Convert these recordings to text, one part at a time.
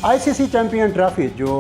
ICC champion trophy जो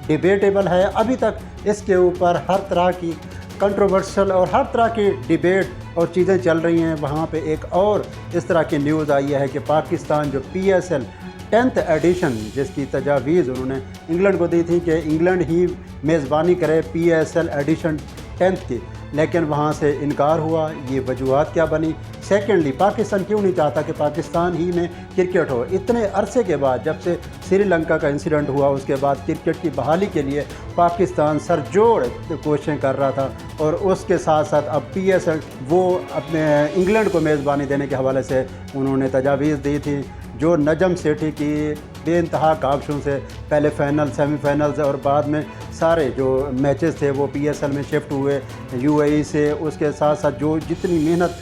debatable है, अभी तक इसके ऊपर हर तरह की कंट्रोवर्शियल और हर तरह की डिबेट और चीज़ें चल रही हैं। वहाँ पे एक और इस तरह की न्यूज़ आई है कि पाकिस्तान जो PSL 10th एडिशन जिसकी तजावीज़ उन्होंने इंग्लैंड को दी थी कि इंग्लैंड ही मेज़बानी करे PSL एडिशन 10th की, लेकिन वहाँ से इनकार हुआ। ये वजूहत क्या बनी? सेकेंडली, पाकिस्तान क्यों नहीं चाहता कि पाकिस्तान ही में क्रिकेट हो? इतने अरसे के बाद, जब से श्रीलंका का इंसिडेंट हुआ, उसके बाद क्रिकेट की बहाली के लिए पाकिस्तान सरजोड़ कोशिशें कर रहा था, और उसके साथ साथ अब PSL वो अपने इंग्लैंड को मेज़बानी देने के हवाले से उन्होंने तजावीज़ दी थी, जो नजम सेठी की बेइंतहा काविशों से पहले फ़ाइनल, सेमीफाइनल्स और बाद में सारे जो मैचेस थे वो PSL में शिफ्ट हुए UAE से। उसके साथ साथ जो जितनी मेहनत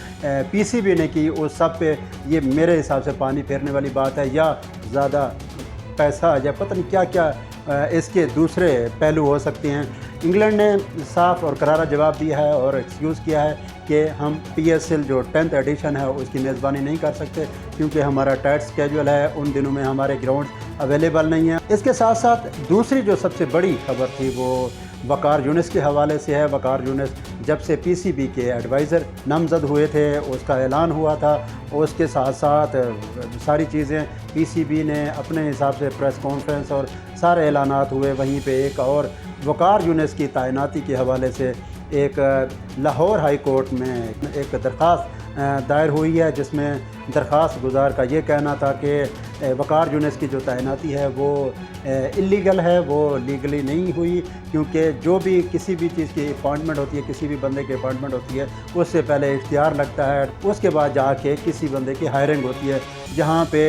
PCB ने की, उस सब पे ये मेरे हिसाब से पानी फेरने वाली बात है, या ज़्यादा पैसा या पता नहीं क्या क्या इसके दूसरे पहलू हो सकते हैं। इंग्लैंड ने साफ़ और करारा जवाब दिया है और एक्सक्यूज़ किया है कि हम PSL जो 10th एडिशन है उसकी मेज़बानी नहीं कर सकते, क्योंकि हमारा टाइट स्केड्यूल है, उन दिनों में हमारे ग्राउंड अवेलेबल नहीं है। इसके साथ साथ दूसरी जो सबसे बड़ी खबर थी वो वक़ार यूनिस के हवाले से है। वक़ार यूनिस जब से PCB के एडवाइज़र नामज़द हुए थे, उसका ऐलान हुआ था, उसके साथ साथ सारी चीज़ें PCB ने अपने हिसाब से प्रेस कॉन्फ्रेंस और सारे ऐलानात हुए। वहीं पे एक और वक़ार यूनिस की तैनाती के हवाले से एक लाहौर हाई कोर्ट में एक दरख्वास्त दायर हुई है, जिसमें दरख्वास्त गुजार का ये कहना था कि वक़ार यूनिस की जो तैनाती है वो इलीगल है, वो लीगली नहीं हुई, क्योंकि जो भी किसी भी चीज़ की अपॉइंटमेंट होती है, किसी भी बंदे की अपॉइंटमेंट होती है, उससे पहले इख्तियार लगता है, उसके बाद जाके किसी बंदे की हायरिंग होती है, जहाँ पे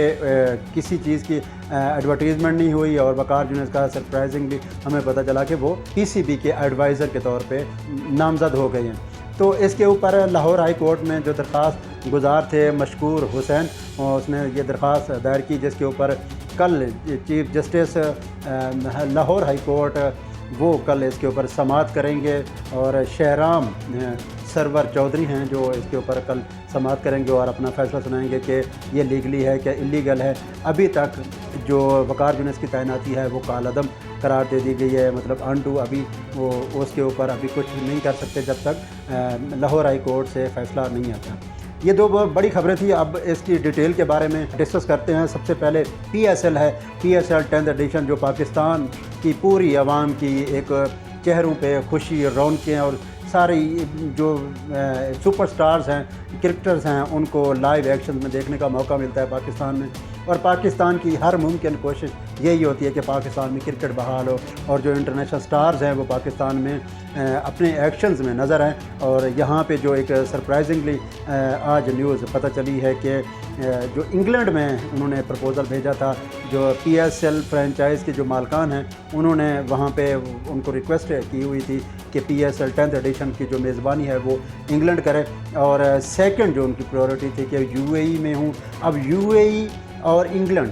किसी चीज़ की एडवर्टीज़मेंट नहीं हुई। और वक़ार यूनिस का सरप्राइजिंगली हमें पता चला कि वो PCB के एडवाइज़र के तौर पे नामज़द हो गए हैं। तो इसके ऊपर लाहौर हाई कोर्ट में जो दरख्वास्त गुजार थे मशकूर हुसैन, उसने ये दरख्वास्त दायर की, जिसके ऊपर कल chief justice Lahore high court वो कल इसके ऊपर समाअत करेंगे, और शहराम सरवर चौधरी हैं जो इसके ऊपर कल समाअत करेंगे और अपना फ़ैसला सुनाएंगे कि ये लीगली है क्या इलीगल है। अभी तक जो वक़ार यूनिस की तैनाती है वो कालअदम करार दे दी गई है, मतलब अनडू, अभी वो उसके ऊपर अभी कुछ नहीं कर सकते जब तक लाहौर हाई कोर्ट से फ़ैसला नहीं आता। ये दो बहुत बड़ी खबरें थी। अब इसकी डिटेल के बारे में डिस्कस करते हैं। सबसे पहले PSL है, PSL 10th एडिशन, जो पाकिस्तान की पूरी आवाम की एक चेहरों पे खुशी, रौनकें और सारी जो सुपरस्टार्स हैं, क्रिकेटर्स हैं, उनको लाइव एक्शन में देखने का मौका मिलता है पाकिस्तान में। और पाकिस्तान की हर मुमकिन कोशिश यही होती है कि पाकिस्तान में क्रिकेट बहाल हो, और जो इंटरनेशनल स्टार्स हैं वो पाकिस्तान में अपने एक्शंस में नज़र आएँ। और यहाँ पे जो एक सरप्राइजिंगली आज न्यूज़ पता चली है कि जो इंग्लैंड में उन्होंने प्रपोज़ल भेजा था, जो PSL फ्रेंचाइज़ के जो मालकान हैं, उन्होंने वहाँ पे उनको रिक्वेस्ट की हुई थी कि PSL 10th एडिशन की जो मेज़बानी है वो इंग्लैंड करे, और सेकंड जो उनकी प्रायोरिटी थी कि UAE में हूँ। अब UAE और इंग्लैंड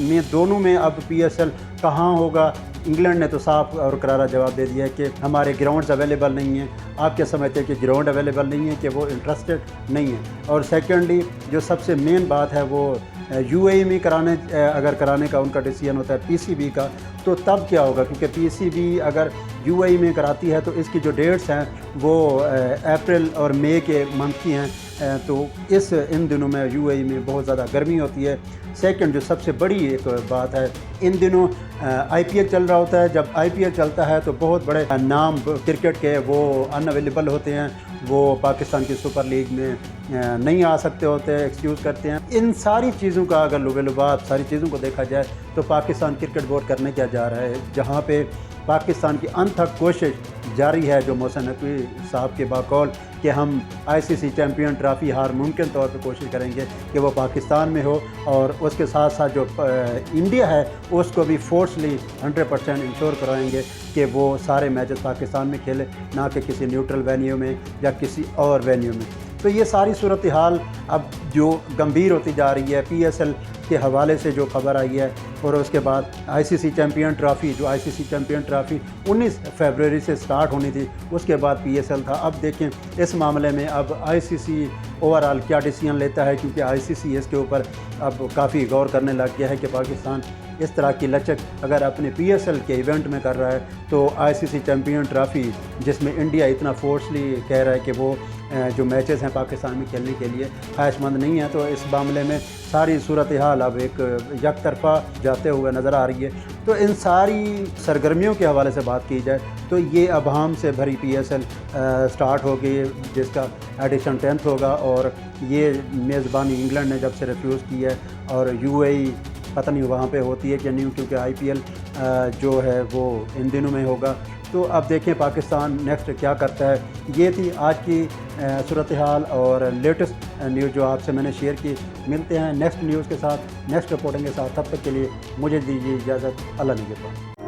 में दोनों में अब PSL कहाँ होगा? इंग्लैंड ने तो साफ और करारा जवाब दे दिया है कि हमारे ग्राउंड्स अवेलेबल नहीं हैं। आप क्या समझते हैं कि ग्राउंड अवेलेबल नहीं है, कि वो इंटरेस्टेड नहीं है? और सेकेंडली जो सबसे मेन बात है वो UAE में अगर कराने का उनका डिसीजन होता है PCB का, तो तब क्या होगा? क्योंकि PCB अगर UAE में कराती है तो इसकी जो डेट्स हैं वो अप्रैल और मई के मंथ की हैं, तो इन दिनों में UAE में बहुत ज़्यादा गर्मी होती है। सेकंड जो सबसे बड़ी एक बात है, इन दिनों IPL चल रहा होता है। जब IPL चलता है तो बहुत बड़े नाम क्रिकेट के वो अनअवेलेबल होते हैं, वो पाकिस्तान की सुपर लीग में नहीं आ सकते होते, एक्सक्यूज़ करते हैं। इन सारी चीज़ों का अगर लुबेलुबाब सारी चीज़ों को देखा जाए तो पाकिस्तान क्रिकेट बोर्ड करने क्या जा रहा है, जहाँ पे पाकिस्तान की अनथक कोशिश जारी है, जो मोहसिन नकवी साहब के बाकौल कि हम ICC चैम्पियन ट्रॉफ़ी हर मुमकिन तौर पे कोशिश करेंगे कि वो पाकिस्तान में हो, और उसके साथ साथ जो इंडिया है उसको भी फोर्सली 100% इंश्योर कराएंगे कि वो सारे मैचेस पाकिस्तान में खेले, ना कि किसी न्यूट्रल वेन्यू में या किसी और वेन्यू में। तो ये सारी सूरत हाल अब जो गंभीर होती जा रही है PSL के हवाले से जो खबर आई है, और उसके बाद ICC चैम्पियन ट्रॉफ़ी, जो ICC चैम्पियन ट्रॉफ़ी 19 फरवरी से स्टार्ट होनी थी, उसके बाद PSL था। अब देखें इस मामले में अब ICC ओवरऑल क्या डिसीजन लेता है, क्योंकि ICC इसके ऊपर अब काफ़ी गौर करने लग गया है कि पाकिस्तान اس طرح کی لچک اگر اپنے PSL کے ایونٹ میں کر رہا ہے تو ICC چیمپئن ٹرافی جس میں انڈیا اتنا فورسلی کہہ رہا ہے کہ وہ جو میچز ہیں پاکستان میں کھیلنے کے لیے خواہش مند نہیں ہیں، تو اس معاملے میں ساری صورتحال اب ایک یک طرفہ جاتے ہوئے نظر آ رہی ہے۔ تو ان ساری سرگرمیوں کے حوالے سے بات کی جائے تو یہ ابہام سے بھری PSL سٹارٹ ہو گئی جس کا ایڈیشن 10th ہوگا، اور یہ میزبانی انگلینڈ نے جب سے ریفیوز کی ہے، اور UAE پتہ نہیں وہاں پہ ہوتی ہے کہ نہیں، کیونکہ IPL جو ہے وہ ان دنوں میں ہوگا۔ تو اب دیکھیں پاکستان نیکسٹ کیا کرتا ہے۔ یہ تھی آج کی صورتحال اور لیٹسٹ نیوز جو آپ سے میں نے شیئر کی۔ ملتے ہیں نیکسٹ نیوز کے ساتھ، نیکسٹ رپورٹنگ کے ساتھ، تب تک کے لیے مجھے دیجیے اجازت۔ اللہ نگہبان۔